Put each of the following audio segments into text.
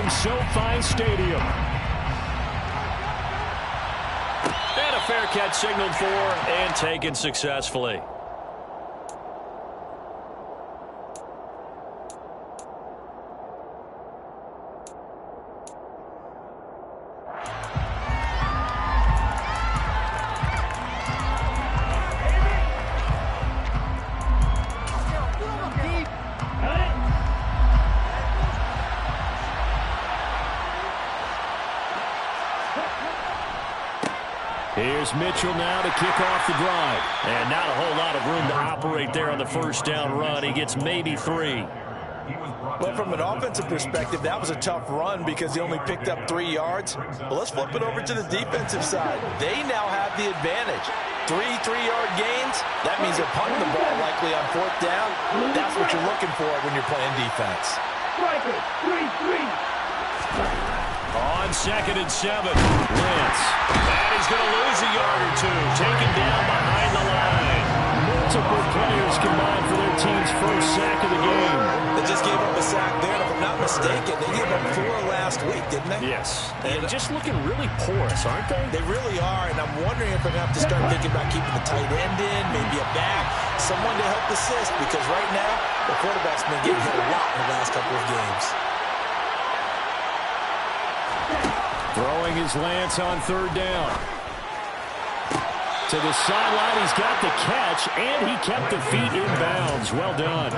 from SoFi Stadium. And a fair catch signaled for and taken successfully. Here's Mitchell now to kick off the drive. And not a whole lot of room to operate there on the first down run. He gets maybe 3. Well, from an offensive perspective, that was a tough run because he only picked up 3 yards. But let's flip it over to the defensive side. They now have the advantage. 3 3-yard gains, that means they're punting the ball likely on 4th down. That's what you're looking for when you're playing defense. On 2nd and 7, Lance. And he's going to lose a yard or 2. Taken down behind the line. Multiple players combined for their team's first sack of the game. They just gave up a sack there, and if I'm not mistaken, they gave up 4 last week, didn't they? Yes. And just looking really porous, aren't they? They really are, and I'm wondering if they're going to have to start thinking about keeping the tight end in, maybe a back, someone to help assist, because right now, the quarterback's been getting hit a lot in the last couple of games. Throwing his Lance on 3rd down. To the sideline, he's got the catch, and he kept the feet in bounds. Well done.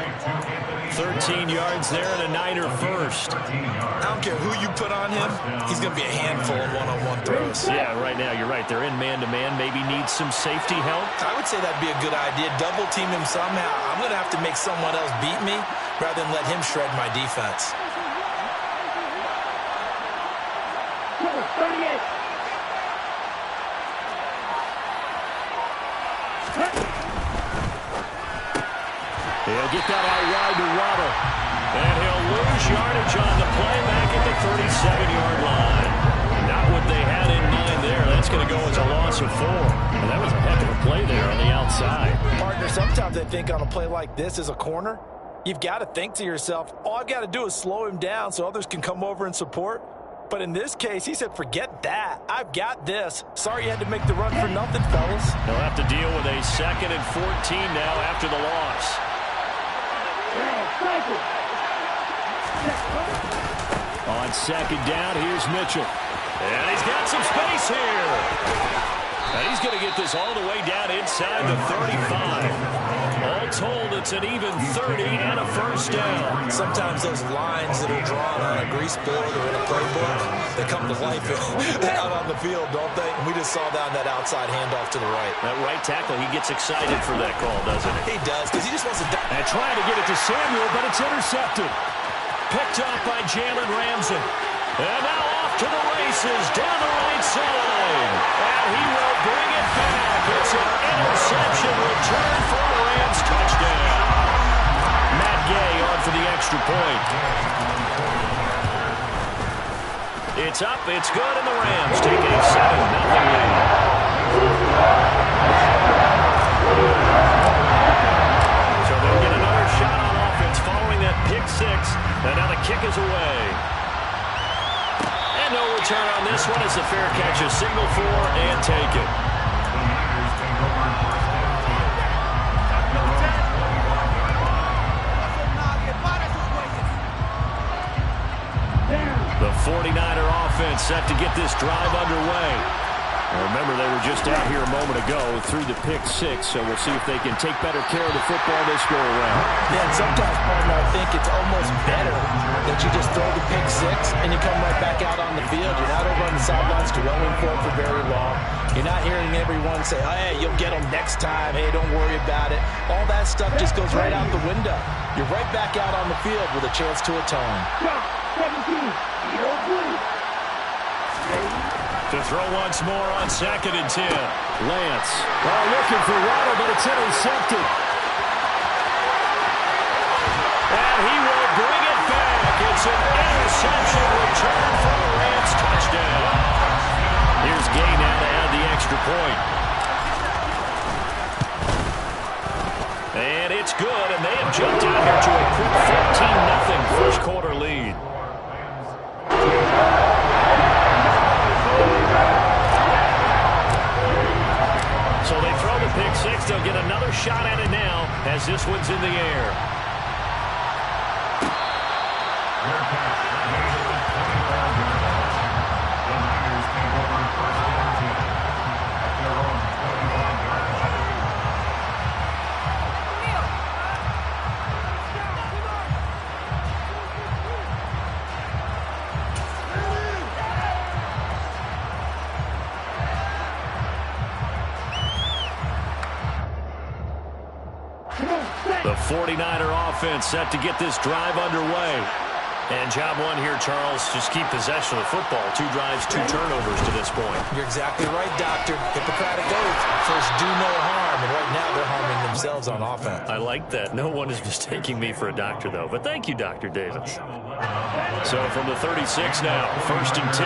13 yards there and a Niner first. I don't care who you put on him, he's going to be a handful of one-on-one throws. Yeah, right now, you're right. They're in man-to-man. Maybe needs some safety help. I would say that'd be a good idea. Double team him somehow. I'm going to have to make someone else beat me rather than let him shred my defense. 38. He'll get that out wide to Waddle. And he'll lose yardage on the play back at the 37-yard line. Not what they had in mind there. That's going to go as a loss of 4. And that was a heck of a play there on the outside. Partner, sometimes I think on a play like this as a corner, you've got to think to yourself, all I've got to do is slow him down so others can come over and support. But in this case, he said, forget that. I've got this. Sorry you had to make the run for nothing, fellas. They'll have to deal with a 2nd and 14 now after the loss. On 2nd down, here's Mitchell. And he's got some space here. And he's going to get this all the way down inside the 35. All told, it's an even 30 and a first down. Sometimes those lines that are drawn on a grease board or in a playbook, they come to life out on the field, don't they? And we just saw down that outside handoff to the right. That right tackle, he gets excited for that call, doesn't he? He does, because he just wants to... And trying to get it to Samuel, but it's intercepted. Picked up by Jalen Ramsey. And now off to the races down the right side. And he will bring it back. It's an interception return for a Rams touchdown. Matt Gay on for the extra point. It's up, it's good, and the Rams take a 7-0 lead. So they'll get another shot on offense following that pick 6. And now the kick is away. And no return on this one as the fair catch is signaled for and taken. The 49er offense set to get this drive underway. Now remember, they were just out here a moment ago through the pick 6, so we'll see if they can take better care of the football this go around. Yeah, and sometimes, partner, I think it's almost better that you just throw the pick 6 and you come right back out on the field. You're not over on the sidelines dwelling for it for very long. You're not hearing everyone say, oh, hey, you'll get them next time. Hey, don't worry about it. All that stuff just goes right out the window. You're right back out on the field with a chance to atone. 17. To throw once more on 2nd and 10. Lance. Looking for Waddle, but it's intercepted. And he will bring it back. It's an interception return for the Rams touchdown. Here's Gay now to add the extra point. And it's good, and they have jumped out here to a quick 14-0 first quarter lead. as this one's in the air. The 49er offense set to get this drive underway. And job one here, Charles, just keep possession of the football. 2 drives, 2 turnovers to this point. You're exactly right, Doctor. Hippocratic oath. First, do no harm. And right now, they're harming themselves on offense. I like that. No one is mistaking me for a doctor, though. But thank you, Dr. Davis. So from the 36 now, 1st and 10.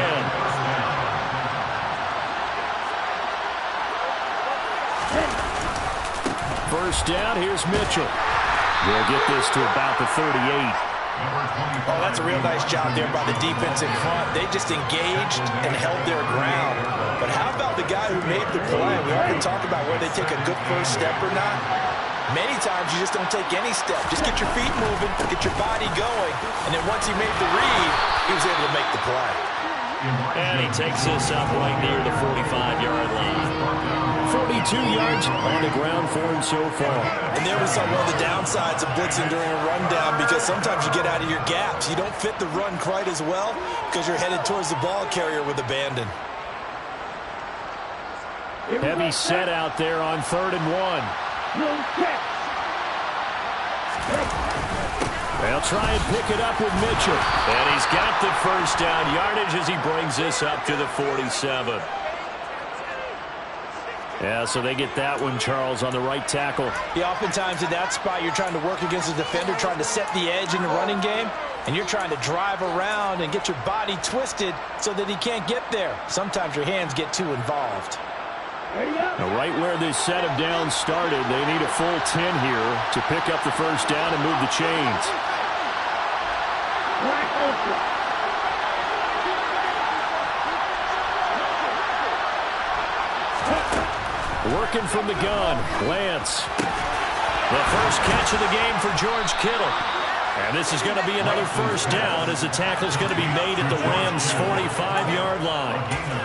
First down, here's Mitchell. They'll get this to about the 38. Oh, that's a real nice job there by the defense in front. They just engaged and held their ground. But how about the guy who made the play? We often talk about whether they take a good first step or not. Many times you just don't take any step. Just get your feet moving, get your body going, and then once he made the read, he was able to make the play. And he takes this up right near the 45-yard line. 42 yards on the ground for him so far. And there was one of the downsides of blitzing during a rundown, because sometimes you get out of your gaps. You don't fit the run quite as well because you're headed towards the ball carrier with abandon. Heavy set out there on 3rd and 1. They'll try and pick it up with Mitchell. And he's got the first down yardage as he brings this up to the 47. Yeah, so they get that one, Charles, on the right tackle. Yeah, oftentimes in that spot, you're trying to work against a defender, trying to set the edge in the running game, and you're trying to drive around and get your body twisted so that he can't get there. Sometimes your hands get too involved. Now, right where this set of downs started, they need a full 10 here to pick up the first down and move the chains. Working from the gun, Lance. The first catch of the game for George Kittle. And this is going to be another first down as the tackle is going to be made at the Rams' 45-yard line.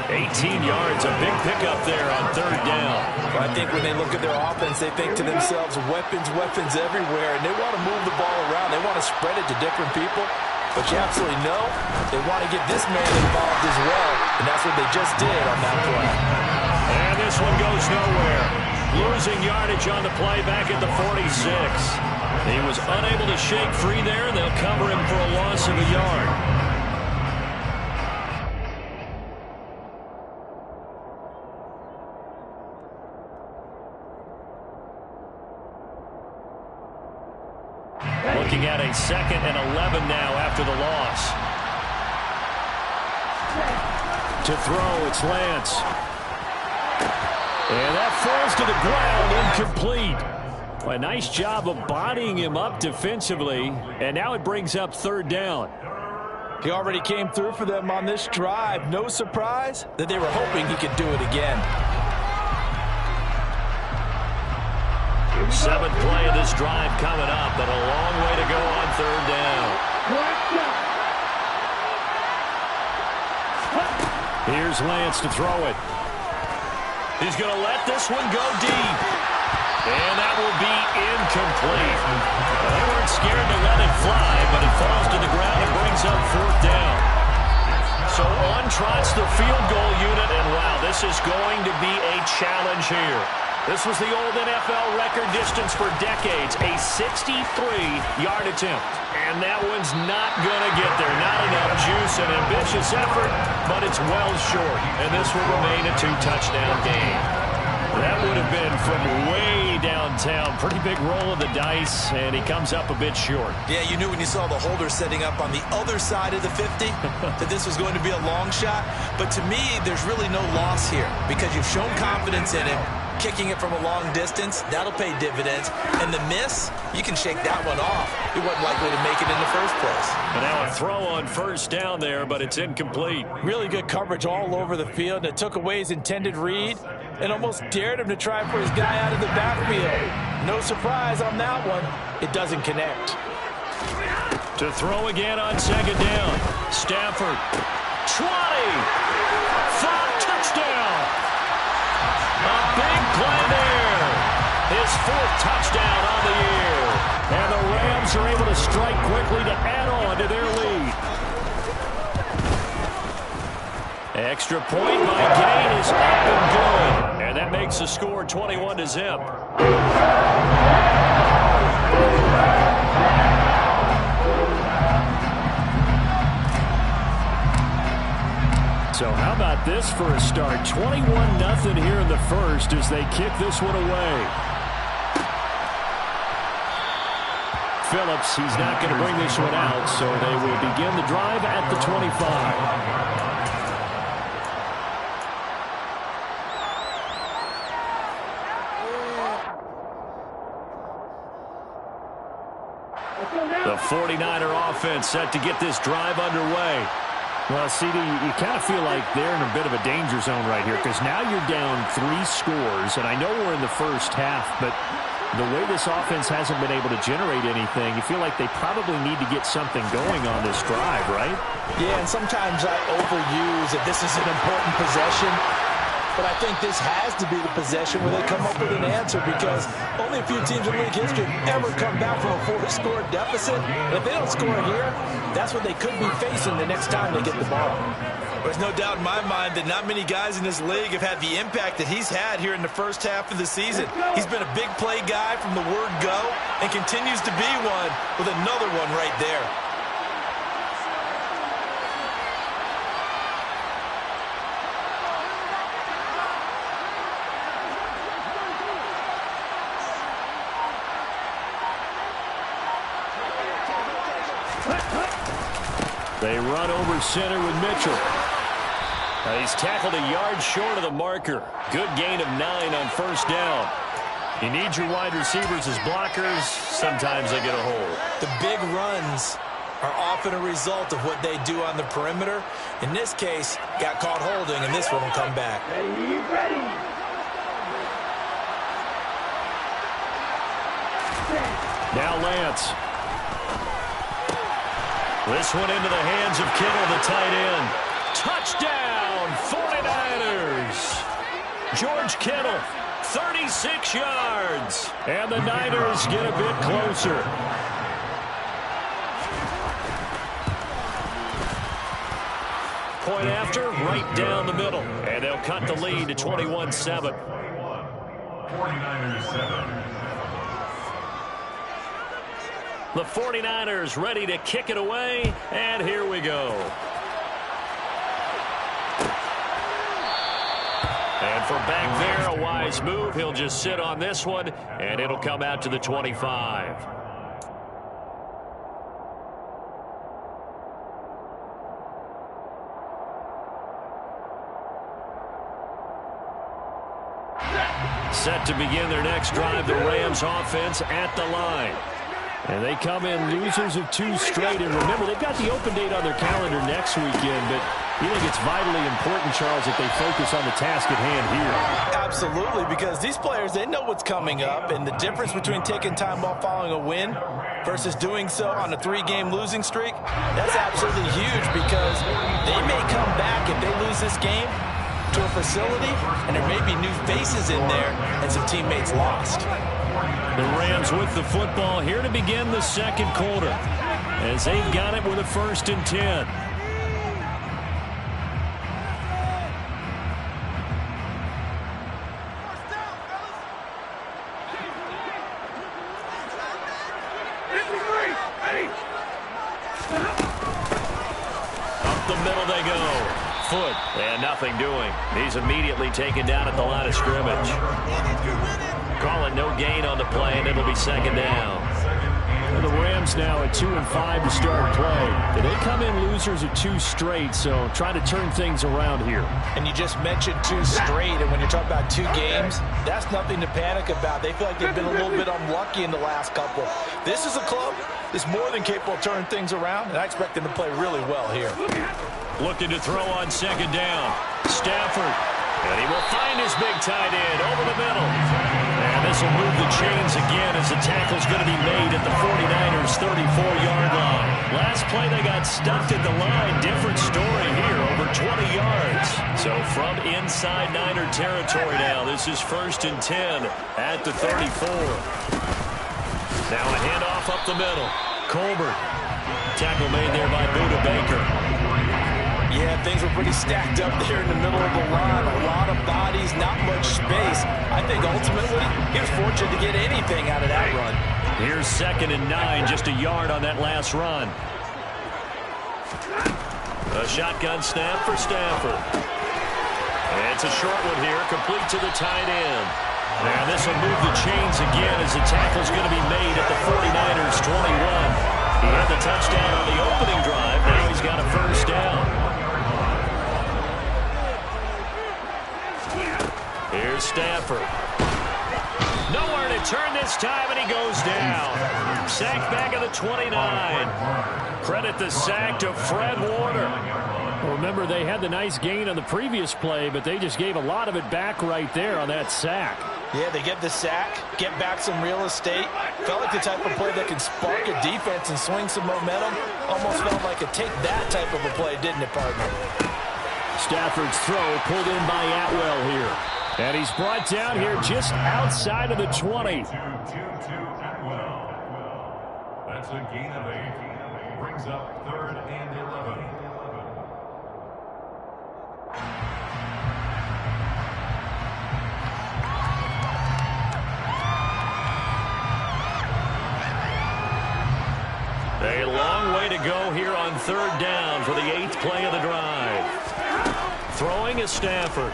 18 yards, a big pickup there on 3rd down. Well, I think when they look at their offense, they think to themselves, weapons, weapons everywhere, and they want to move the ball around. They want to spread it to different people. But you absolutely know they want to get this man involved as well, and that's what they just did on that play. And this one goes nowhere. Losing yardage on the play back at the 46. He was unable to shake free there, and they'll cover him for a loss of a yard. Looking at a 2nd and 11 now after the loss. To throw, it's Lance. And that falls to the ground, incomplete. A nice job of bodying him up defensively, and now it brings up 3rd down. He already came through for them on this drive. No surprise that they were hoping he could do it again. 7th play of this drive coming up, but a long way to go on 3rd down. Here's Lance to throw it. He's going to let this one go deep. And that will be incomplete. They weren't scared to let it fly, but it falls to the ground and brings up 4th down. So on trots the field goal unit, and wow, this is going to be a challenge here. This was the old NFL record distance for decades, a 63-yard attempt. And that one's not going to get there. Not enough juice, an ambitious effort, but it's well short. And this will remain a 2-touchdown game. That would have been from way downtown. Pretty big roll of the dice, and he comes up a bit short. Yeah, you knew when you saw the holder setting up on the other side of the 50 that this was going to be a long shot. But to me, there's really no loss here because you've shown confidence in him. kicking it from a long distance, that'll pay dividends. And the miss, you can shake that one off. He wasn't likely to make it in the first place. And now a throw on first down there, but it's incomplete. Really good coverage all over the field. It took away his intended read and almost dared him to try for his guy out of the backfield. No surprise on that one. It doesn't connect. To throw again on second down. Stafford. 20. 5 touchdown. A big play there. His 4th touchdown on the year. And the Rams are able to strike quickly to add on to their lead. Extra point by Gain is up and good. And that makes the score 21-0. So how about this for a start? 21-0 here in the first as they kick this one away. Phillips, he's not going to bring this one out, so they will begin the drive at the 25. The 49er offense set to get this drive underway. Well, CD, you kind of feel like they're in a bit of a danger zone right here because now you're down 3 scores, and I know we're in the first half, but the way this offense hasn't been able to generate anything, you feel like they probably need to get something going on this drive, right? Yeah, and sometimes I overuse that this is an important possession, but I think this has to be the possession where they come up with an answer because only a few teams in league history have ever come back from a 4-score deficit. And if they don't score here, that's what they could be facing the next time they get the ball. There's no doubt in my mind that not many guys in this league have had the impact that he's had here in the first half of the season. He's been a big play guy from the word go and continues to be one with another one right there. They run over center with Mitchell. He's tackled a yard short of the marker. Good gain of 9 on first down. You need your wide receivers as blockers. Sometimes they get a hold. The big runs are often a result of what they do on the perimeter. In this case, got caught holding, and this one will come back. Now Lance. This one into the hands of Kittle, the tight end. Touchdown, 49ers. George Kittle, 36 yards. And the Niners get a bit closer. Point after, right down the middle. And they'll cut the lead to 21-7. 49ers 7. The 49ers ready to kick it away, and here we go. And from back there, a wise move. He'll just sit on this one, and it'll come out to the 25. Set to begin their next drive, the Rams offense at the line. And they come in losers of 2 straight. And remember, they've got the open date on their calendar next weekend. But you think it's vitally important, Charles, that they focus on the task at hand here? Absolutely, because these players, they know what's coming up. And the difference between taking time off following a win versus doing so on a 3-game losing streak, that's absolutely huge because they may come back if they lose this game to a facility, and there may be new faces in there and some teammates lost. The Rams with the football here to begin the second quarter as they've got it with a 1st and 10. Up the middle they go. Foot, and nothing doing. He's immediately taken down at the line of scrimmage. Call it no gain on the play, and it'll be 2nd down. The Rams now at 2-5 to start play. They come in losers of 2 straight, so try to turn things around here. And you just mentioned 2 straight, and when you're talking about 2 games, that's nothing to panic about. They feel like they've been a little bit unlucky in the last couple. This is a club that's more than capable of turning things around, and I expect them to play really well here. Looking to throw on second down. Stafford. And he will find his big tight end over the middle. And this will move the chains again as the tackle's going to be made at the 49ers' 34-yard line. Last play they got stuck at the line. Different story here, over 20 yards. So from inside Niner territory now, this is 1st and 10 at the 34. Now a handoff up the middle. Colbert. Tackle made there by Buda Baker. Yeah, things were pretty stacked up there in the middle of the line. A lot of bodies, not much space. I think ultimately he was fortunate to get anything out of that run. Here's 2nd and 9, just a yard on that last run. A shotgun snap for Stafford. And it's a short one here, complete to the tight end. And this will move the chains again as the tackle's going to be made at the 49ers' 21. He had the touchdown on the opening drive. Now he's got a 1st down. Here's Stafford. Nowhere to turn this time, and he goes down. Sack back at the 29. Credit the sack to Fred Warner. Well, remember, they had the nice gain on the previous play, but they just gave a lot of it back right there on that sack. Yeah, they get the sack, get back some real estate. Felt like the type of play that can spark a defense and swing some momentum. Almost felt like a take that type of a play, didn't it, partner? Stafford's throw pulled in by Atwell here. And he's brought down here just outside of the 20. That's a gain of 8. Brings up 3rd and 11. A long way to go here on 3rd down for the 8th play of the drive. Throwing is Stafford.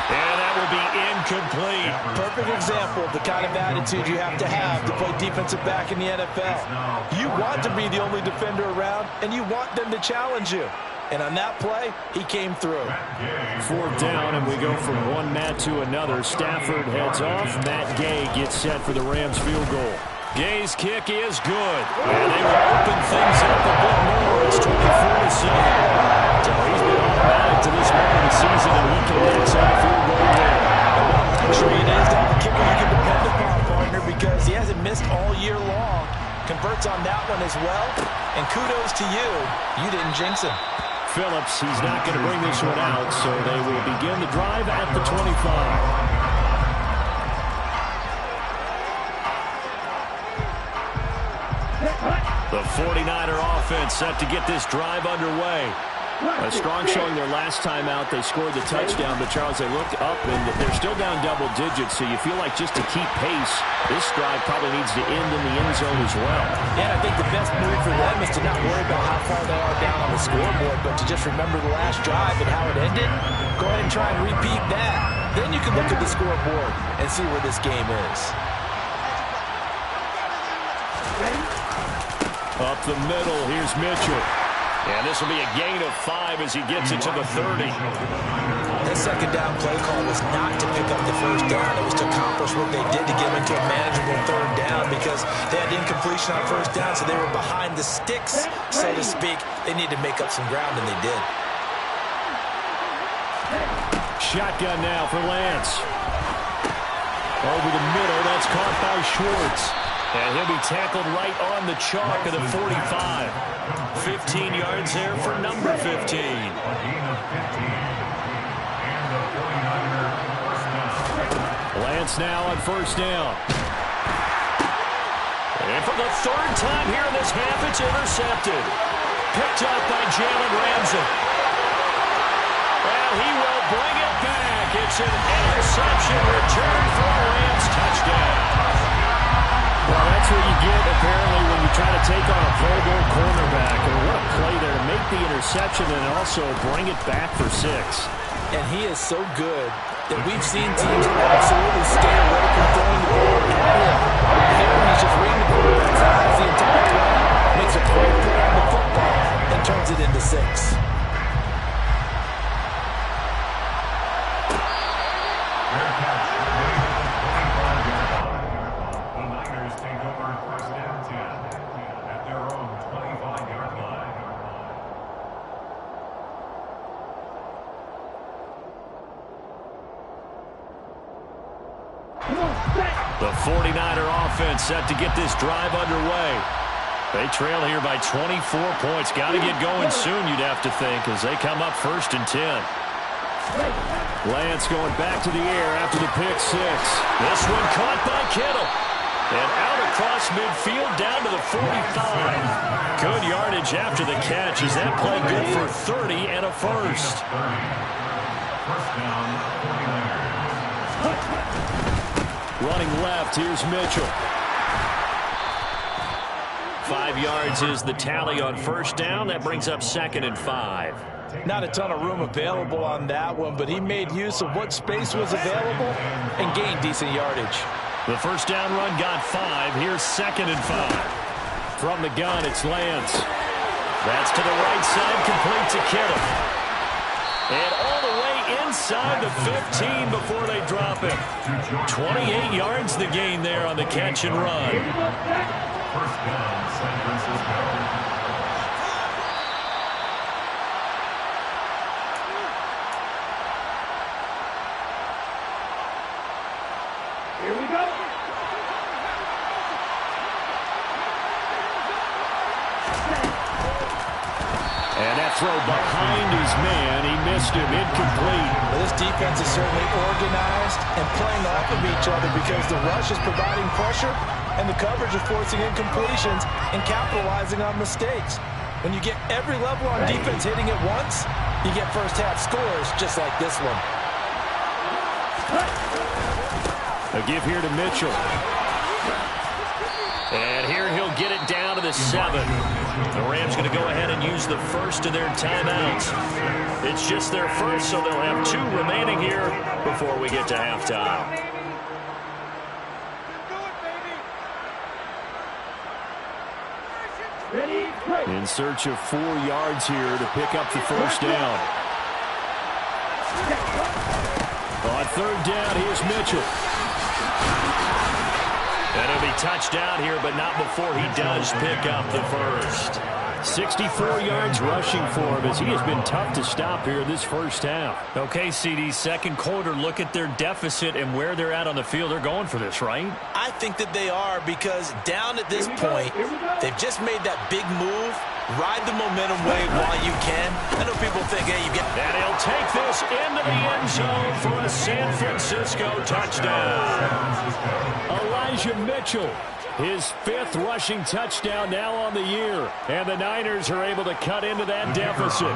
And that will be incomplete. Perfect example of the kind of attitude you have to play defensive back in the NFL. You want to be the only defender around, and you want them to challenge you. And on that play, he came through. 4th down, and we go from one Matt to another. Stafford heads off. Matt Gay gets set for the Rams field goal. Gay's kick is good. And they will open things up a bit more. It's 24-7. So he's been automatic to this point of the season, and he connects on a field goal there. Sure it is to have a kicker you can depend upon, partner, because he hasn't missed all year long. Converts on that one as well. And kudos to you. You didn't jinx him. Phillips, he's not going to bring this one out, so they will begin the drive at the 25. The 49er offense set to get this drive underway. A strong showing their last time out. They scored the touchdown, but Charles, they looked up, and they're still down double digits, so you feel like just to keep pace, this drive probably needs to end in the end zone as well. Yeah, I think the best move for them is to not worry about how far they are down on the scoreboard, but to just remember the last drive and how it ended. Go ahead and try and repeat that. Then you can look at the scoreboard and see where this game is. Up the middle, here's Mitchell. And this will be a gain of 5 as he gets it to the 30. That second down play call was not to pick up the 1st down. It was to accomplish what they did to get into a manageable 3rd down because they had incompletion on 1st down, so they were behind the sticks, so to speak. They needed to make up some ground, and they did. Shotgun now for Lance. Over the middle, that's caught by Schwartz. And he'll be tackled right on the chalk of the 45. 15 yards there for number 15. Lance now on 1st down. And for the 3rd time here in this half, it's intercepted. Picked up by Jalen Ramsey. And he will bring it back. It's an interception return for a Rams touchdown. Well, that's what you get, apparently, when you try to take on a Pro Bowl cornerback. And what a play there to make the interception and also bring it back for 6. And he is so good that we've seen teams absolutely stay away from throwing the ball at him. Here he's just reading the quarterback's eyes the entire way, makes a great play on the football, and turns it into 6. The 49er offense set to get this drive underway. They trail here by 24 points. Got to get going soon, you'd have to think, as they come up 1st and 10. Lance going back to the air after the pick 6. This one caught by Kittle. And out across midfield down to the 45. Good yardage after the catch. Is that play good for 30 and a first? First down, 49ers. Running left, here's Mitchell. 5 yards is the tally on first down. That brings up 2nd and 5. Not a ton of room available on that one, but he made use of what space was available and gained decent yardage. The first down run got 5. Here's 2nd and 5. From the gun, it's Lance. That's to the right side, complete to Kittle. And all the way inside the 15 before they drop it. 28 yards the gain there on the catch and run. First down, San Francisco. And that throw behind his man. He missed him. Incomplete. Well, this defense is certainly organized and playing off of each other because the rush is providing pressure and the coverage is forcing incompletions and capitalizing on mistakes. When you get every level on defense hitting at once, you get first-half scores just like this one. A give here to Mitchell. And here he'll get it down to the 7. The Rams going to go ahead and use the first of their timeouts. It's just their first, so they'll have 2 remaining here before we get to halftime. In search of 4 yards here to pick up the first down. On 3rd down, here's Mitchell. And it'll be touchdown here, but not before he does pick up the first. 64 yards rushing for him as he has been tough to stop here this first half. Okay, CD, second quarter, look at their deficit and where they're at on the field. They're going for this, right? I think that they are because down at this point, they've just made that big move. Ride the momentum wave while you can. I know people think, hey, you get... And he'll take this into the end zone for a San Francisco touchdown. Elijah Mitchell, his 5th rushing touchdown now on the year. And the Niners are able to cut into that deficit.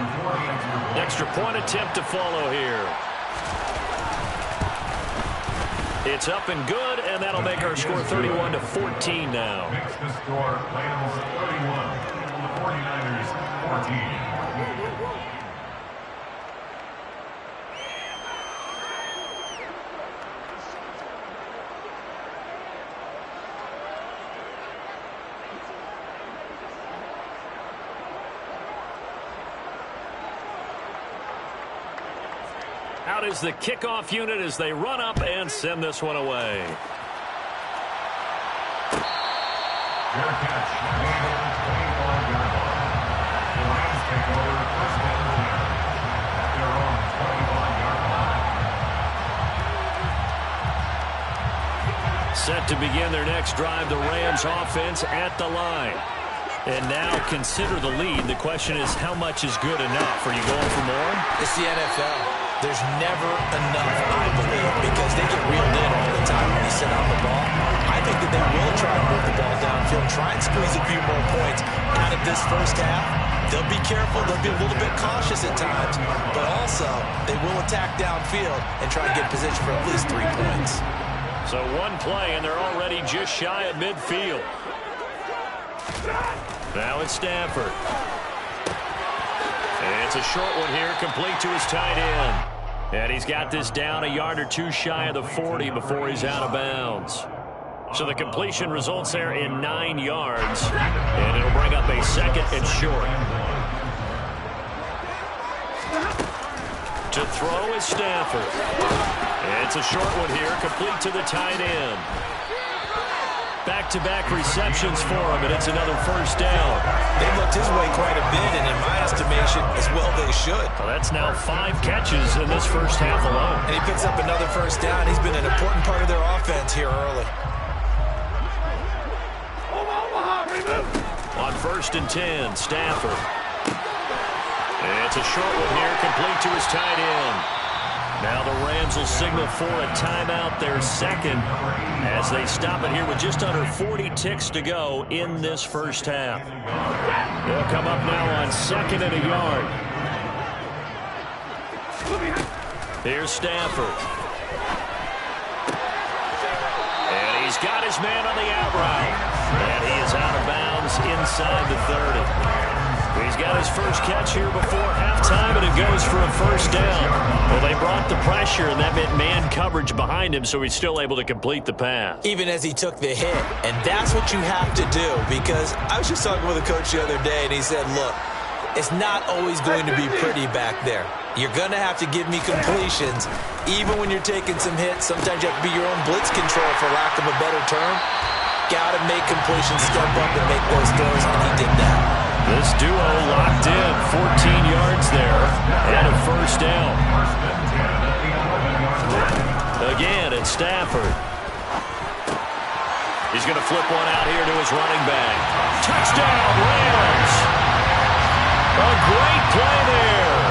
Extra point attempt to follow here. It's up and good, and that'll make our score 31-14 now. Makes the score Rams 31, 49ers 14. Out is the kickoff unit as they run up and send this one away. Fair catch. Made on the 25-yard line. The Rams take over first down 10 at their own 25-yard line. Set to begin their next drive, the Rams offense at the line. And now consider the lead. The question is, how much is good enough? Are you going for more? It's the NFL. There's never enough, I believe, because they get reeled in all the time when you sit on the ball. I think that they will try and move the ball downfield, try and squeeze a few more points out of this first half. They'll be careful. They'll be a little bit cautious at times, but also they will attack downfield and try and get position for at least 3 points. So one play, and they're already just shy of midfield. Now it's Stafford. And it's a short one here, complete to his tight end. And he's got this down a yard or two shy of the 40 before he's out of bounds. So the completion results there in 9 yards. And it'll bring up a 2nd and short. To throw is Stafford. It's a short one here, complete to the tight end. Back-to-back receptions for him, and it's another first down. They looked his way quite a bit, and in my estimation, as well they should. Well, that's now 5 catches in this first half alone. And he picks up another first down. He's been an important part of their offense here early. On 1st and 10, Stafford. It's a short one here, complete to his tight end. Now the Rams will signal for a timeout, their 2nd, as they stop it here with just under 40 ticks to go in this first half. They'll come up now on 2nd and a yard. Here's Stafford. And he's got his man on the out route. And he is out of bounds inside the 30. He's got his first catch here before halftime, and it goes for a first down. Well, they brought the pressure, and that meant man coverage behind him, so he's still able to complete the pass. Even as he took the hit. And that's what you have to do, because I was just talking with a coach the other day, and he said, look, it's not always going to be pretty back there. You're going to have to give me completions. Even when you're taking some hits, sometimes you have to be your own blitz control, for lack of a better term. Got to make completions, step up and make those throws, and he did that. This duo locked in, 14 yards there, and a first down. Again, it's Stafford. He's going to flip one out here to his running back. Touchdown, Rams! A great play there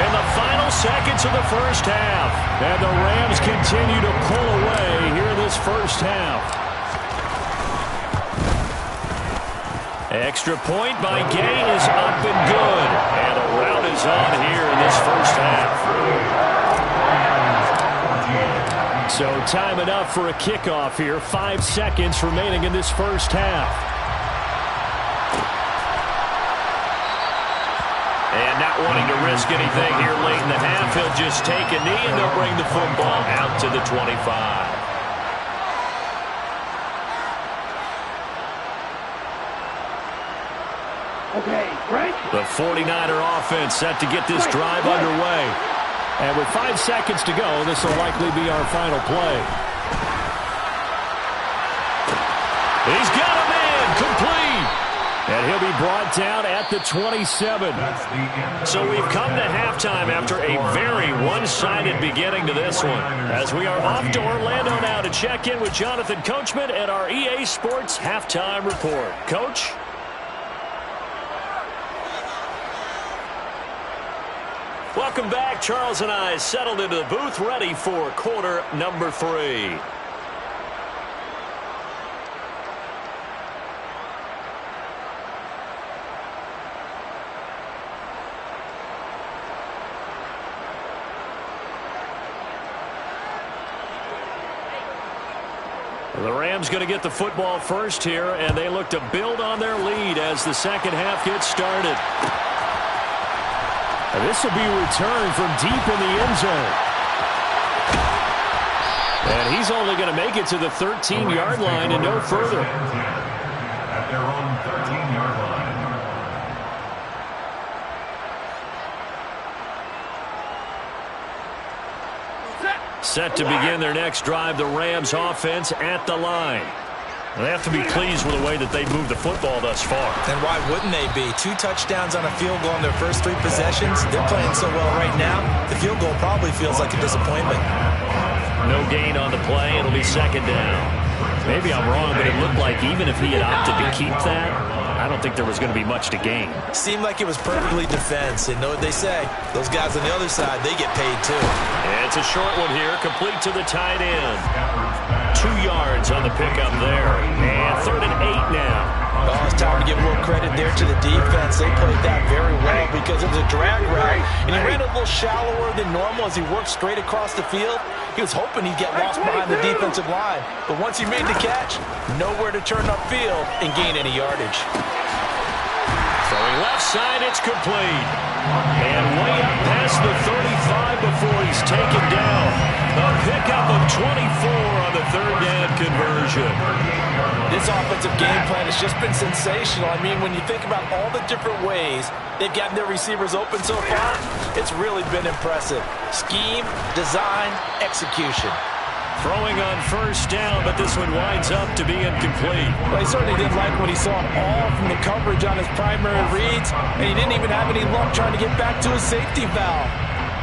in the final seconds of the first half. And the Rams continue to pull away here in this first half. Extra point by Gay is up and good. And the route is on here in this first half. So time enough for a kickoff here. 5 seconds remaining in this first half. And not wanting to risk anything here late in the half, he'll just take a knee and they'll bring the football out to the 25. The 49er offense set to get this drive underway. And with 5 seconds to go, this will likely be our final play. He's got him in, complete. And he'll be brought down at the 27. So we've come to halftime after a very one-sided beginning to this one. As we are off to Orlando now to check in with Jonathan Coachman at our EA Sports Halftime Report. Coach? Welcome back. Charles and I settled into the booth, ready for quarter number 3. The Rams going to get the football first here, and they look to build on their lead as the second half gets started. And this will be returned from deep in the end zone. And he's only going to make it to the 13-yard line and no further. At their own 13-yard line. Set to begin their next drive, the Rams offense at the line. They have to be pleased with the way that they've moved the football thus far. And why wouldn't they be? 2 touchdowns on a field goal in their first 3 possessions. They're playing so well right now, the field goal probably feels like a disappointment. No gain on the play. It'll be second down. Maybe I'm wrong, but it looked like even if he had opted to keep that, I don't think there was going to be much to gain. Seemed like it was perfectly defense. And know what they say? Those guys on the other side, they get paid too. And it's a short one here, complete to the tight end. 2 yards on the pickup there. And 3rd and 8 now. Oh, it's time to give a little credit there to the defense. They played that very well because it was a drag route. And he ran a little shallower than normal as he worked straight across the field. He was hoping he'd get lost behind the defensive line. But once he made the catch, nowhere to turn upfield and gain any yardage. Throwing left side, it's complete. And way up past the 35 before he's taken 24 on the third down conversion. This offensive game plan has just been sensational. I mean, when you think about all the different ways they've gotten their receivers open so far, it's really been impressive. Scheme, design, execution. Throwing on first down, but this one winds up to be incomplete. Well, he certainly didn't like what he saw all from the coverage on his primary reads, and he didn't even have any luck trying to get back to his safety valve.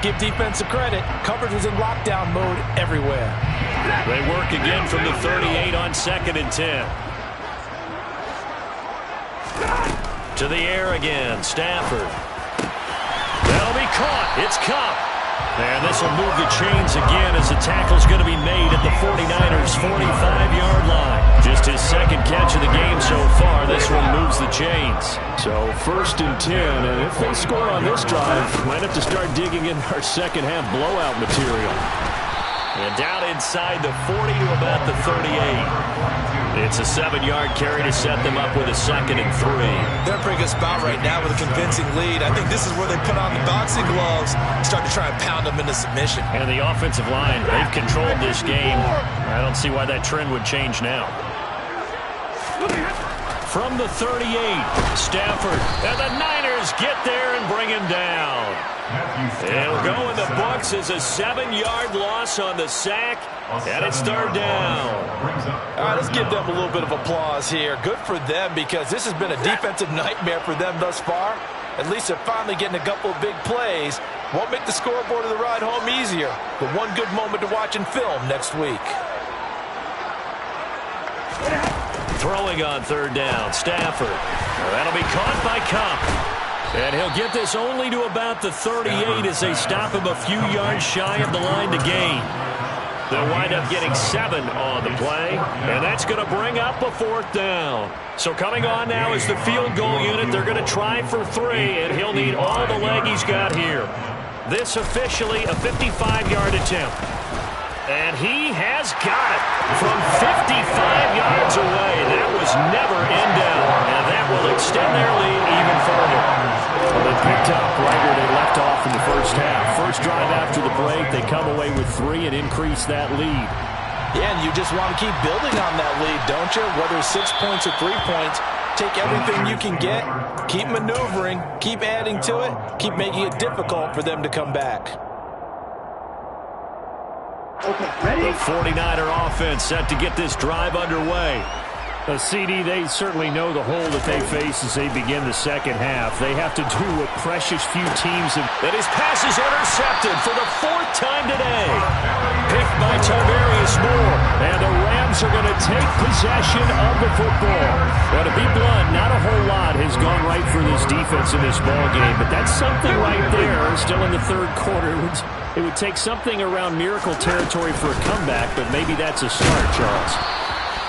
Give defense coredit. Coverage was in lockdown mode everywhere. They work again from the 38 on 2nd and 10. To the air again, Stafford. That'll be caught. It's Cup. And this will move the chains again as the tackle's going to be made at the 49ers' 45-yard line. Just his second catch of the game so far. This one moves the chains. So 1st and 10, and if they score on this drive, might have to start digging in our second half blowout material. And down inside the 40 to about the 38. It's a 7-yard carry to set them up with a 2nd and 3. They're in a pretty good spot right now with a convincing lead. I think this is where they put on the boxing gloves and start to try and pound them into submission. And the offensive line, they've controlled this game. I don't see why that trend would change now. From the 38, Stafford, and the Niners get there and bring him down. It'll go in the books as a 7-yard loss on the sack, and it's 3rd down. All right, let's give them a little bit of applause here. Good for them, because this has been a defensive nightmare for them thus far. At least they're finally getting a couple of big plays. Won't make the scoreboard of the ride home easier, but one good moment to watch in film next week. Throwing on 3rd down, Stafford. That'll be caught by Cup. And he'll get this only to about the 38 as they stop him a few yards shy of the line to gain. They'll wind up getting 7 on the play, and that's going to bring up a 4th down. So coming on now is the field goal unit. They're going to try for 3, and he'll need all the leg he's got here. This officially a 55-yard attempt. And he has got it from 55 yards away. That was never in down, and that will extend their lead even further. Well, they picked up right where they left off in the first half. First drive after the break, they come away with 3 and increase that lead. Yeah, and you just want to keep building on that lead, don't you? Whether it's 6 points or 3 points, take everything you can get, keep maneuvering, keep adding to it, keep making it difficult for them to come back. The 49er offense set to get this drive underway. CD, they certainly know the hole that they face as they begin the second half. They have to do what precious few teams have. And his pass is intercepted for the 4th time today. Picked by Tarvarius Moore. And the Rams are going to take possession of the football. Well, to be blunt, not a whole lot has gone right for this defense in this ball game, but that's something right there. Still in the 3rd quarter. It would take something around miracle territory for a comeback, but maybe that's a start, Charles.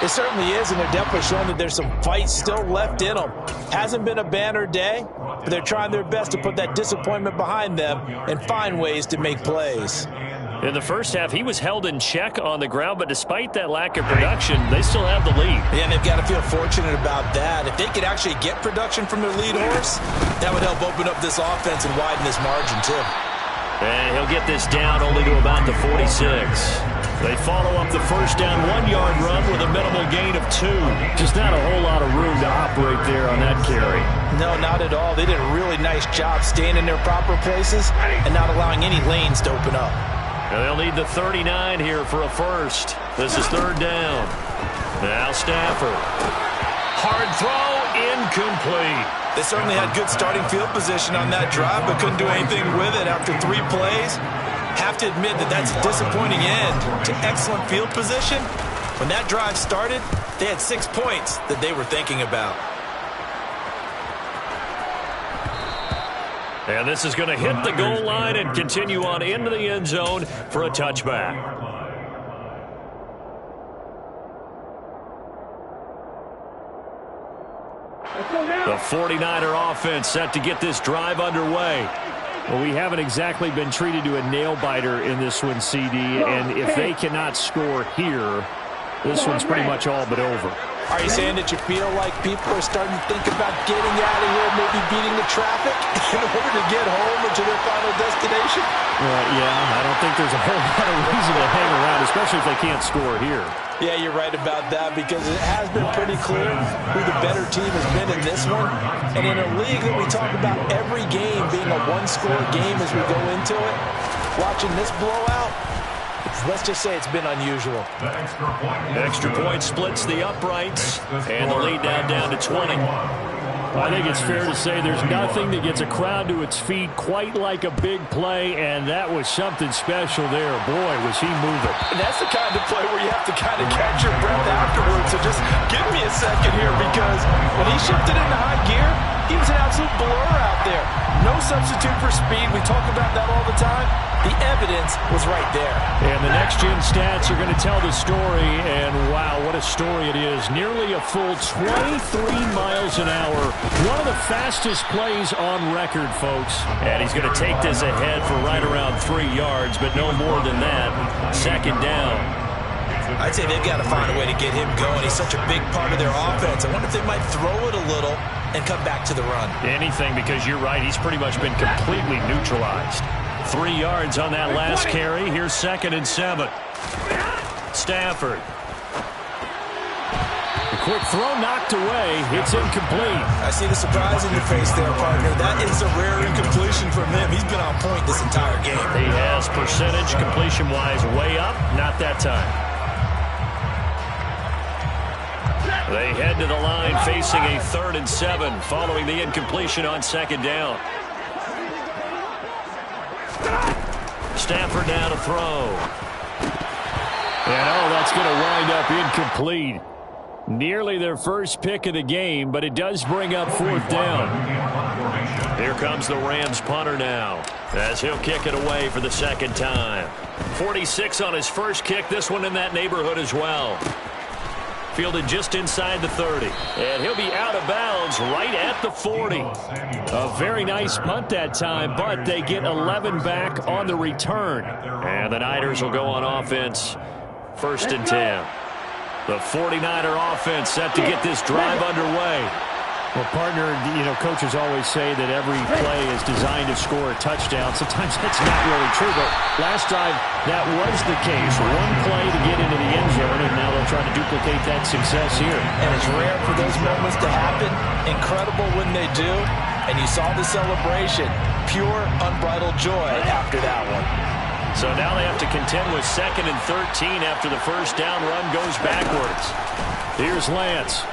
It certainly is, and they're definitely showing that there's some fight still left in them. Hasn't been a banner day, but they're trying their best to put that disappointment behind them and find ways to make plays. In the first half, he was held in check on the ground, but despite that lack of production, they still have the lead. Yeah, and they've got to feel fortunate about that. If they could actually get production from their lead horse, that would help open up this offense and widen this margin, too. And he'll get this down only to about the 46. They follow up the first down 1-yard run with a minimal gain of 2. Just not a whole lot of room to operate there on that carry. No, not at all. They did a really nice job staying in their proper places and not allowing any lanes to open up. And they'll need the 39 here for a first. This is 3rd down. Now Stafford. Hard throw, incomplete. They certainly had good starting field position on that drive, but couldn't do anything with it after 3 plays. Have to admit that that's a disappointing end to excellent field position. When that drive started, they had 6 points that they were thinking about. And this is going to hit the goal line and continue on into the end zone for a touchback. The 49er offense set to get this drive underway. Well, we haven't exactly been treated to a nail-biter in this one, CD, and if they cannot score here, this one's pretty much all but over. Are you saying that you feel like people are starting to think about getting out of here, maybe beating the traffic in order to get home or to their final destination? Yeah, I don't think there's a whole lot of reason to hang around, especially if they can't score here. Yeah, you're right about that because it has been pretty clear who the better team has been in this one. And in a league that we talk about every game being a one-score game as we go into it, watching this blowout, let's just say it's been unusual. Extra point splits the uprights, and the lead now down to 20. I think it's fair to say there's nothing that gets a crowd to its feet quite like a big play, and that was something special there. Boy, was he moving. And that's the kind of play where you have to kind of catch your breath afterwards. So just give me a second here because when he shifted into high gear, he was an absolute blur out there. No substitute for speed. We talk about that all the time. The evidence was right there. And the next-gen stats are going to tell the story, and wow, what a story it is. Nearly a full 23 miles an hour. One of the fastest plays on record, folks. And he's going to take this ahead for right around 3 yards, but no more than that. Second down. I'd say they've got to find a way to get him going. He's such a big part of their offense. I wonder if they might throw it a little and come back to the run. Anything, because you're right. He's pretty much been completely neutralized. 3 yards on that last carry. Here's 2nd and 7. Stafford. A quick throw knocked away. It's incomplete. I see the surprise in your face there, partner. That is a rare incompletion from him. He's been on point this entire game. He has percentage completion-wise way up. Not that time. They head to the line facing a 3rd and 7 following the incompletion on 2nd down. Stafford now to throw. And that's going to wind up incomplete. Nearly their first pick of the game, but it does bring up 4th down. Here comes the Rams punter now as he'll kick it away for the 2nd time. 46 on his first kick. This one in that neighborhood as well. Fielded just inside the 30. And he'll be out of bounds right at the 40. A very nice punt that time, but they get 11 back on the return. And the Niners will go on offense. 1st and 10. The 49er offense set to get this drive underway. Well, partner, coaches always say that every play is designed to score a touchdown. Sometimes that's not really true, but last drive, that was the case. One play to get into the end zone, and now they'll try to duplicate that success here. And it's rare for those moments to happen. Incredible when they do. And you saw the celebration. Pure, unbridled joy after that one. So now they have to contend with 2nd and 13 after the first down run goes backwards. Here's Lance.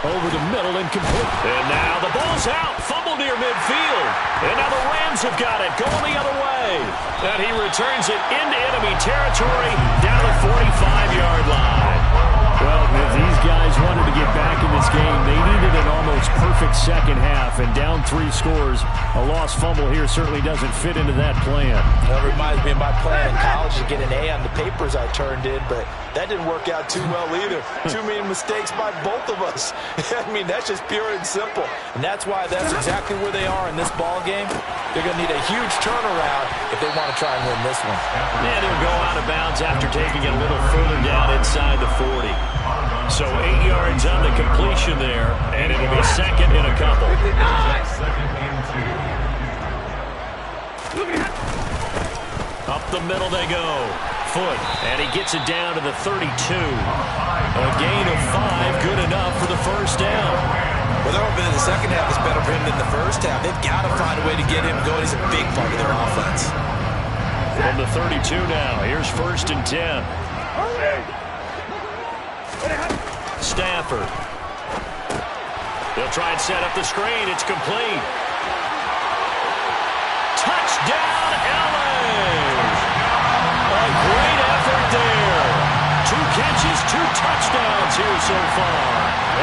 Over the middle and complete. And now the ball's out. Fumble near midfield. And now the Rams have got it. Going the other way. And he returns it into enemy territory down the 45-yard line. Well, if these guys wanted to get back in this game, they needed an almost perfect second half. And down 3 scores, a lost fumble here certainly doesn't fit into that plan. That reminds me of my plan in college to get an A on the papers I turned in, but that didn't work out too well either. Too many mistakes by both of us. I mean, that's just pure and simple. And that's why that's exactly where they are in this ball game. They're going to need a huge turnaround if they want to try and win this one. And he'll go out of bounds after taking it a little further down inside the 40. So 8 yards on the completion there, and it'll be 2nd and a couple. Up the middle they go. Foot, and he gets it down to the 32. A gain of 5, good enough for the first down. Well, they're hoping in the second half is better for him than the first half. They've got to find a way to get him going. He's a big part of their offense. From the 32 now, here's 1st and 10. Stafford. They'll try and set up the screen. It's complete. Touchdown, LA! A great effort there. 2 catches, 2 touchdowns here so far.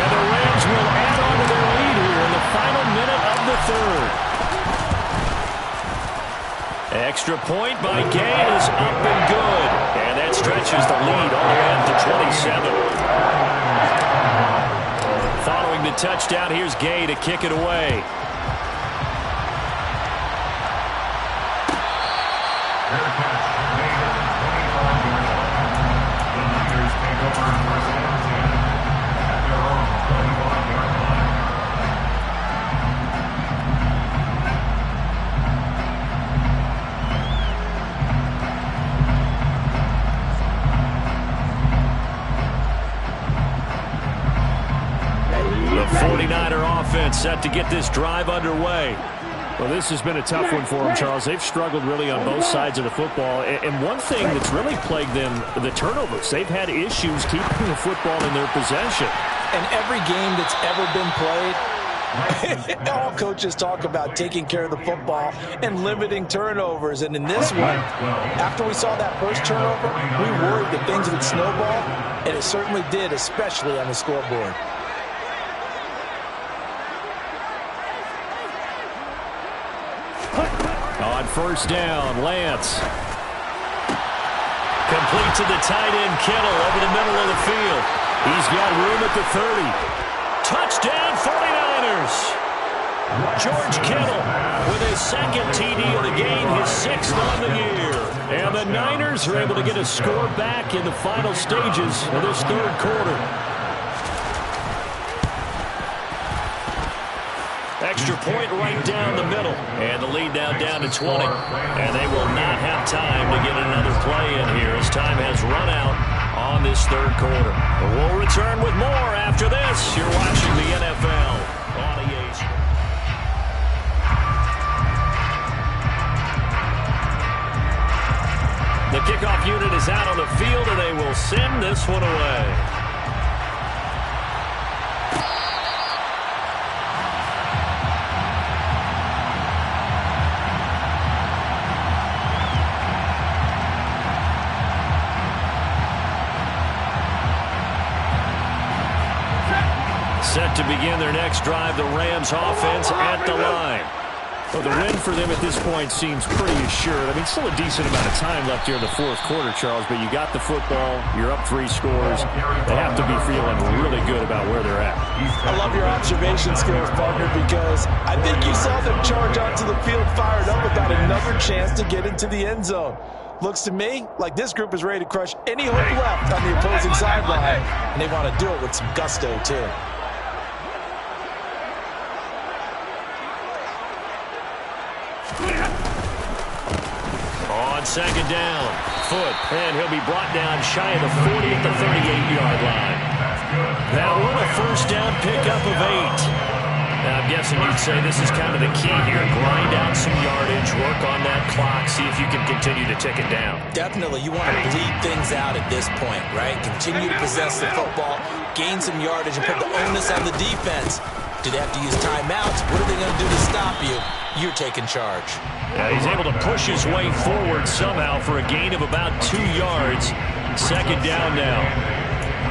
And the Rams will add on to their lead here in the final minute of the 3rd. Extra point by Gay is up and good. And that stretches the lead all the way up to 27. Following the touchdown, here's Gay to kick it away. set to get this drive underway. Well, this has been a tough one for them, Charles. They've struggled really on both sides of the football. And one thing that's really plagued them, the turnovers. They've had issues keeping the football in their possession. And every game that's ever been played, all coaches talk about taking care of the football and limiting turnovers. And in this one, after we saw that first turnover, we worried that things would snowball, and it certainly did, especially on the scoreboard. On first down, Lance. Complete to the tight end, Kittle, over the middle of the field. He's got room at the 30. Touchdown, 49ers. George Kittle with his second TD of the game, his 6th on the year. And the Niners are able to get a score back in the final stages of this third quarter. Extra point right down the middle. And the lead now down to 20. And they will not have time to get another play in here as time has run out on this third quarter. We'll return with more after this. You're watching the NFL on EA. The kickoff unit is out on the field, and they will send this one away. Set to begin their next drive, the Rams offense at the line. Well, the win for them at this point seems pretty assured. I mean, still a decent amount of time left here in the fourth quarter, Charles, but you got the football, you're up 3 scores. They have to be feeling really good about where they're at. I love your observation skills, partner, because I think you saw them charge onto the field fired up about another chance to get into the end zone. Looks to me like this group is ready to crush any hope left on the opposing sideline, and they want to do it with some gusto, too. On second down, Foot, and he'll be brought down shy of the 40 at the 38-yard line. That one a first down pickup of 8. Now, I'm guessing you'd say this is kind of the key here. Grind out some yardage, work on that clock, see if you can continue to tick it down. Definitely, you want to bleed things out at this point, right? Continue to possess the football, gain some yardage, and put the onus on the defense. Do they have to use timeouts? What are they going to do to stop you? You're taking charge. Yeah, he's able to push his way forward somehow for a gain of about 2 yards. Second down now.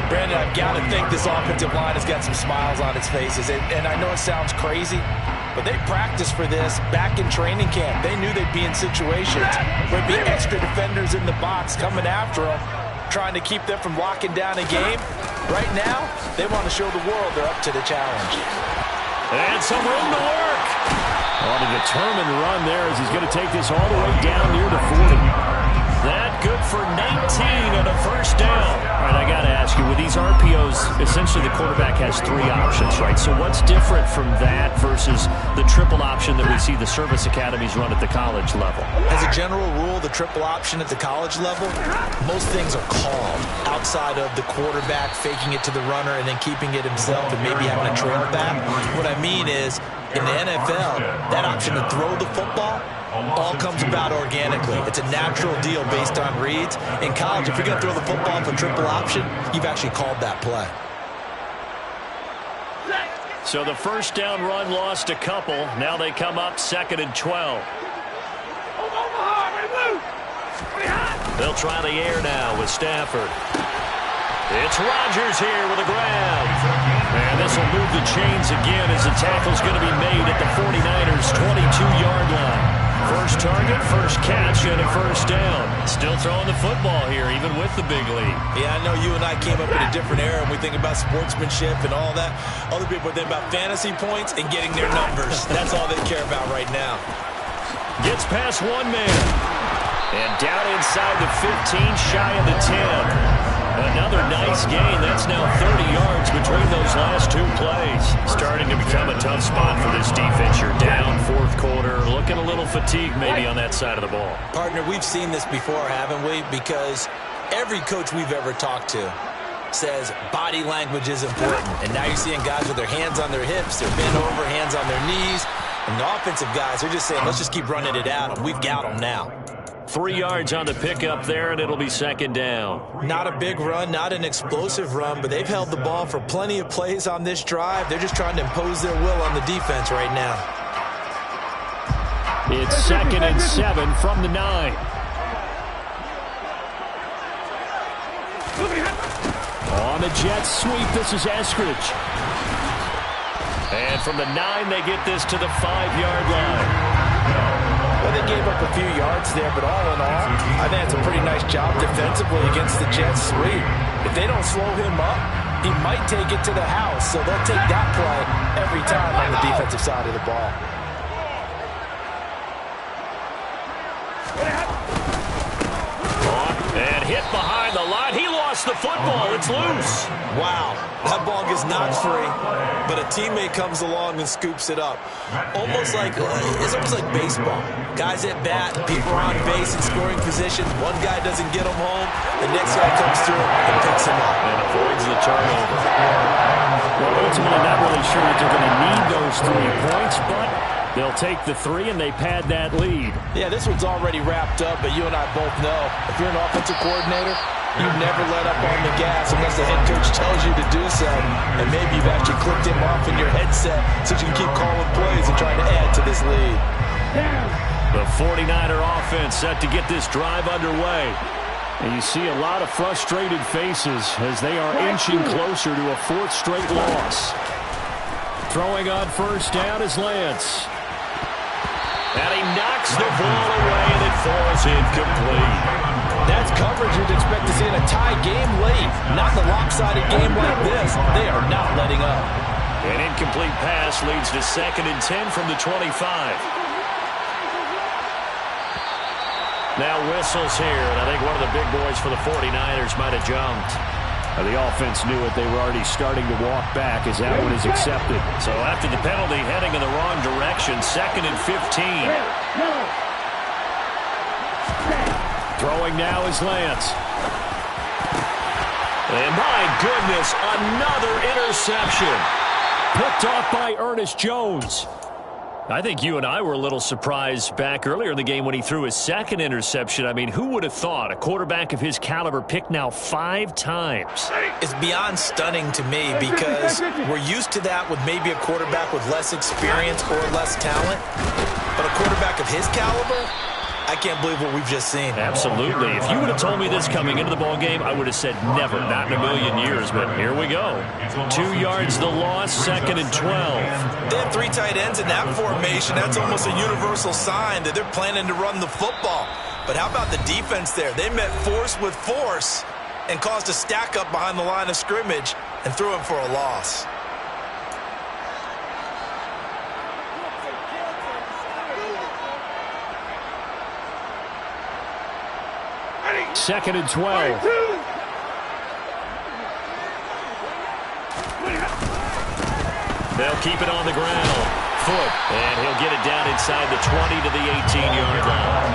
Brandon, I've got to think this offensive line has got some smiles on its faces. And I know it sounds crazy, but they practiced for this back in training camp. They knew they'd be in situations where there'd be extra defenders in the box coming after them, trying to keep them from locking down a game. Right now, they want to show the world they're up to the challenge. And some room to work. On a determined run there as he's going to take this all the way down near the 40. That good for 19 and a first down. All right, I got to ask you, with these RPOs, essentially the quarterback has 3 options, right? So what's different from that versus the triple option that we see the service academies run at the college level? As a general rule, the triple option at the college level, most things are called outside of the quarterback faking it to the runner and then keeping it himself and maybe having a trail back. What I mean is, in the NFL, that option to throw the football all comes about organically. It's a natural deal based on reads. In college, if you're going to throw the football for triple option, you've actually called that play. So the first down run lost a couple. Now they come up 2nd and 12. They'll try the air now with Stafford. It's Rodgers here with a grab. And this will move the chains again as the tackle's going to be made at the 49ers' 22-yard line. First target, first catch, and a first down. Still throwing the football here, even with the big lead. Yeah, I know you and I came up in a different era, and we think about sportsmanship and all that. Other people think about fantasy points and getting their numbers. That's all they care about right now. Gets past one man. And down inside the 15, shy of the 10. Another nice gain. That's now 30 yards between those last 2 plays. Starting to become a tough spot for this defense. You're down 4th quarter. Looking a little fatigued maybe on that side of the ball. Partner, we've seen this before, haven't we? Because every coach we've ever talked to says body language is important. And now you're seeing guys with their hands on their hips, they're bent over, hands on their knees. And the offensive guys, they're just saying, let's just keep running it at them. We've got them now. 3 yards on the pickup there, and it'll be second down. Not a big run, not an explosive run, but they've held the ball for plenty of plays on this drive. They're just trying to impose their will on the defense right now. It's 2nd and 7 from the 9. On the jet sweep, this is Eskridge. And from the 9, they get this to the 5-yard line. Well, they gave up a few yards there, but all in all, I think it's a pretty nice job defensively against the Jets sweep. If they don't slow him up, he might take it to the house, so they'll take that play every time on the defensive side of the ball. And hit behind the line. He lost the football. It's loose. Wow, that ball gets knocked free, but a teammate comes along and scoops it up. It's almost like baseball. Guys at bat, people are on base in scoring position. One guy doesn't get him home. The next guy comes through and picks him up. And avoids the turnover. Well, ultimately, not really sure that they're going to need those 3 points, but they'll take the 3 and they pad that lead. Yeah, this one's already wrapped up, but you and I both know if you're an offensive coordinator, you never let up on the gas unless the head coach tells you to do so. And maybe you've actually clicked him off in your headset so you can keep calling plays and trying to add to this lead. The 49er offense set to get this drive underway. And you see a lot of frustrated faces as they are inching closer to a 4th straight loss. Throwing on first down is Lance. And he knocks the ball away, and it falls incomplete. That's coverage you'd expect to see in a tie game late. Not in a lopsided game like this. They are not letting up. An incomplete pass leads to 2nd and 10 from the 25. Now whistles here, and I think one of the big boys for the 49ers might have jumped. The offense knew it. They were already starting to walk back as that one is accepted. So after the penalty, heading in the wrong direction, 2nd and 15. Throwing now is Lance. And my goodness, another interception. Picked off by Ernest Jones. I think you and I were a little surprised back earlier in the game when he threw his 2nd interception. I mean, who would have thought a quarterback of his caliber picked now 5 times? It's beyond stunning to me because we're used to that with maybe a quarterback with less experience or less talent. But a quarterback of his caliber, I can't believe what we've just seen. Absolutely. If you would have told me this coming into the ball game, I would have said never, not in a million years. But here we go. 2 yards the loss, 2nd and 12. They have 3 tight ends in that formation. That's almost a universal sign that they're planning to run the football. But how about the defense there? They met force with force and caused a stack up behind the line of scrimmage and threw him for a loss. Second and 12. They'll keep it on the ground. Foot. And he'll get it down inside the 20 to the 18-yard line.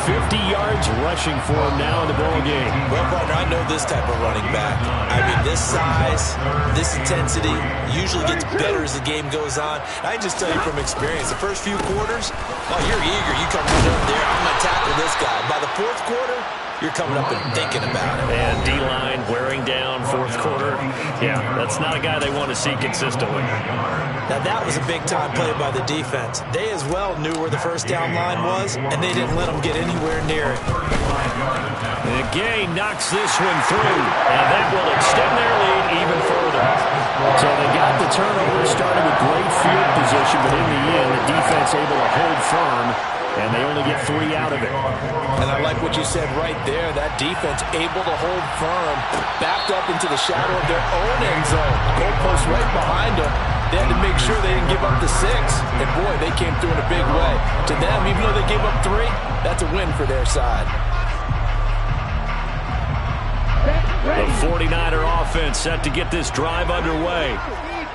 50 yards rushing for him now in the ball game. Well, partner, I know this type of running back. I mean, this size, this intensity usually gets better as the game goes on. I just tell you from experience, the first few quarters, oh, you're eager. You come right up there. I'm going to tackle this guy. By the 4th quarter, you're coming up and thinking about it. And D-line wearing down 4th quarter. Yeah, that's not a guy they want to see consistently. Now, that was a big-time play by the defense. They as well knew where the first down line was, and they didn't let them get anywhere near it. And Gay knocks this one through, and that will extend their lead even further. So they got the turnover, started with great field position, but in the end, the defense able to hold firm, and they only get 3 out of it. And I like what you said right there. That defense able to hold firm, backed up into the shadow of their own end zone. Goalpost right behind them. They had to make sure they didn't give up the 6. And, boy, they came through in a big way. To them, even though they gave up 3, that's a win for their side. The 49er offense set to get this drive underway.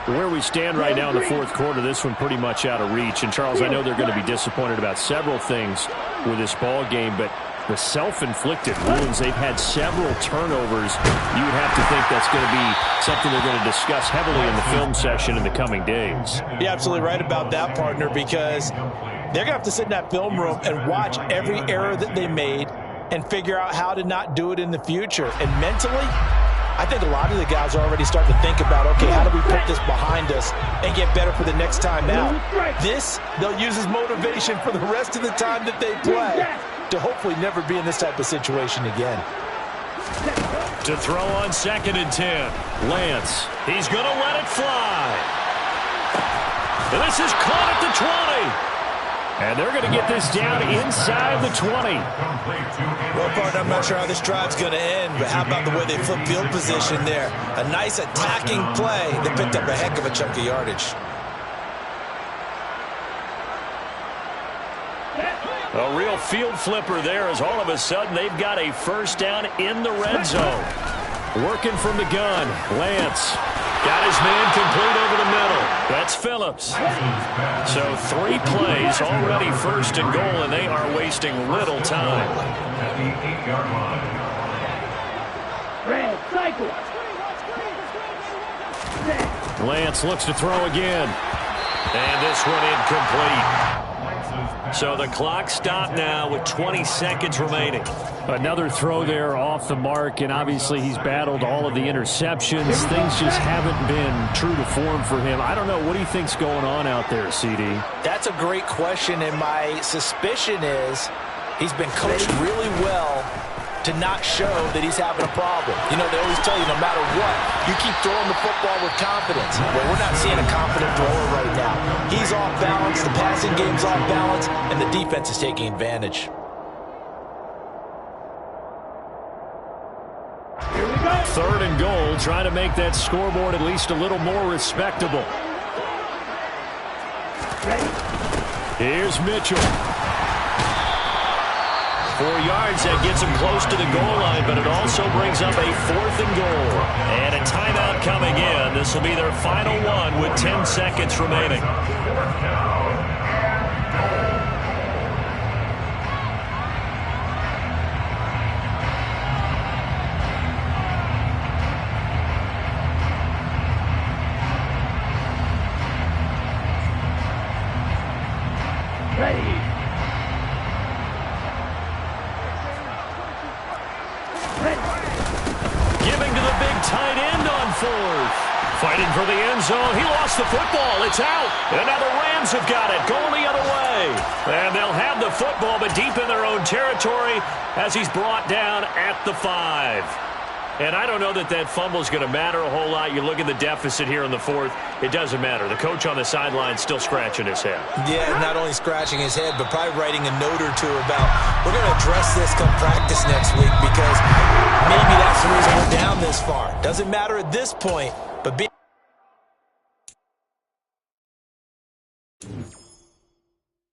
Where we stand right now in the 4th quarter, this one pretty much out of reach. And, Charles, I know they're going to be disappointed about several things with this ball game, but the self-inflicted wounds. They've had several turnovers. You would have to think that's going to be something they're going to discuss heavily in the film session in the coming days. You're absolutely right about that, partner, because they're going to have to sit in that film room and watch every error that they made and figure out how to not do it in the future. And mentally, I think a lot of the guys are already starting to think about, okay, how do we put this behind us and get better for the next time out? This, they'll use as motivation for the rest of the time that they play to hopefully never be in this type of situation again. To throw on 2nd and 10. Lance. He's going to let it fly. And this is caught at the 20. And they're going to get this down inside the 20. Well, partner, I'm not sure how this drive's going to end, but how about the way they flip field position there? A nice attacking play that picked up a heck of a chunk of yardage. A real field flipper there, as all of a sudden they've got a first down in the red zone. Working from the gun, Lance. Got his man complete over the middle. That's Phillips. So 3 plays, already 1st and goal, and they are wasting little time. At the 8-yard line. Red cycle. Lance looks to throw again. And this one incomplete. So the clock stopped now with 20 seconds remaining. Another throw there off the mark, and obviously he's battled all of the interceptions. Things just haven't been true to form for him. I don't know. What do you think's going on out there, CD? That's a great question, and my suspicion is he's been coached really well to not show that he's having a problem. You know, they always tell you no matter what, you keep throwing the football with confidence. Well, we're not seeing a confident thrower right now. He's off balance, the passing game's off balance, and the defense is taking advantage. Here we go. 3rd and goal, trying to make that scoreboard at least a little more respectable. Here's Mitchell. 4 yards, that gets him close to the goal line, but it also brings up a 4th and goal. And a timeout coming in. This will be their final one with 10 seconds remaining. Ready. Giving to the big tight end on 4th. Fighting for the end zone. He lost the football. It's out. And now the Rams have got it. Going the other way. And they'll have the football, but deep in their own territory as he's brought down at the 5. And I don't know that that fumble is going to matter a whole lot. You look at the deficit here in the 4th. It doesn't matter. The coach on the sideline still scratching his head. Yeah, not only scratching his head, but probably writing a note or two about, we're going to address this come practice next week because maybe that's the reason we're down this far. Doesn't matter at this point, but being